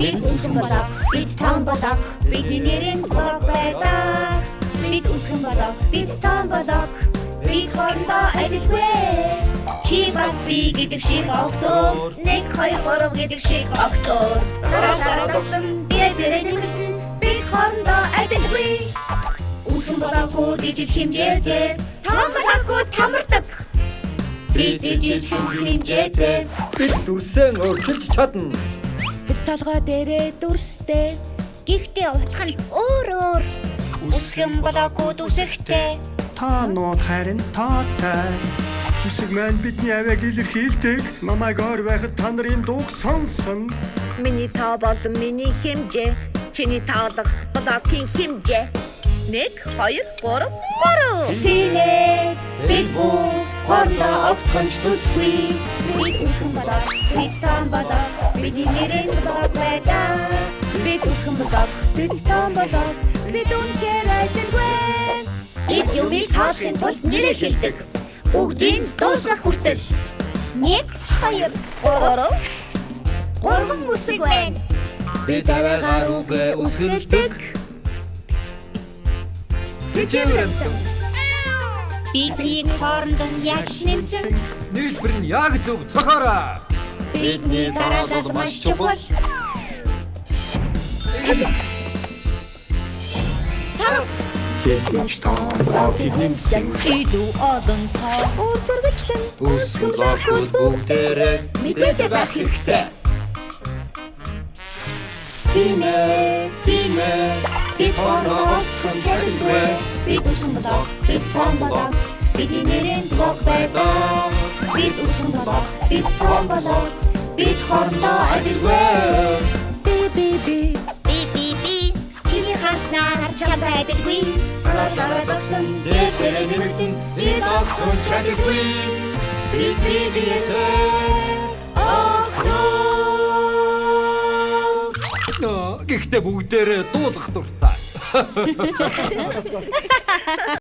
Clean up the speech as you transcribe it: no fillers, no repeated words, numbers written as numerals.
Бид үсгэн болоо, бид том болоо, бидний нэрийн блог байдаг. Бид үсгэн болоо, бид том болоо, бид хоорондоо адилгүй. Чи бас би гэдэг шиг октор, 1 2 3 гэдэг шиг октор. Дараа зогсон биедээ нэмэгдэн, бид хоорондоо адилгүй. Үсгэн болоогүй дижил хэмжээтэй, том болоогүй тамардаг. Бид дижил хэмжээтэй, бид дүрсэн өөрчилж чадна. бид толгой дээрээ дүрстэй. Гэхдээ утга нь өөр. Үсгэн болоогүй дүсэхтэй. Та нот харин таатай. Үсэг маань бидний авийг илэрхийлдэг. Намайг ор байхад та нарын дууг сонсон. Миний тоо болон миний хэмжээ. Чиний таалах блокийн хэмжээ. 1 2 3 3. Тийм ээ. Бид бүгд хоорондоо огтхонч төсгүй. Бид үсгэн болоо, бид том болоо, бидний нэрийн блок байдаг. Бид үсгэн болоо, бид том болоо, бид үнэхээр адилгүй. Бид юмыг таалахын тулд нэрээ хэлдэг. Бүгдийн дуусах хүртэл 1 2 3 гурван үсэг байна. Бид аваагаар үгээ үсгэлдэг. Тэжээвэрэмтэн. Бидний хоорондоо яаж нэмсэн? Нийлбэр нь яг зөв цохоороо. Бидний дараалал маш чухал. Царав. Хэдэж том блокийг нэмсэн. Илүү олон тоо үрдэргэлжлэн Үсгэн блокуд бүгдээрээ мэдээдэ байх хэрэгтэй. тийм ээ. Бид хоорондоо огтхон чадалгүй. Бид үсгэн болоо, бид том болоо, бидний нэрийн блок байдаг. Бид үсгэн болоо, бид том болоо, бид хоорондоо адилгүй. Би. Чиний харснаар чамтай адилгүй. Дараа зогсон дээрээ нэмэгдэн бид огтхон чадалгүй. Бид биесээ гэхдээ бүгдээрээ дуулах дуртай.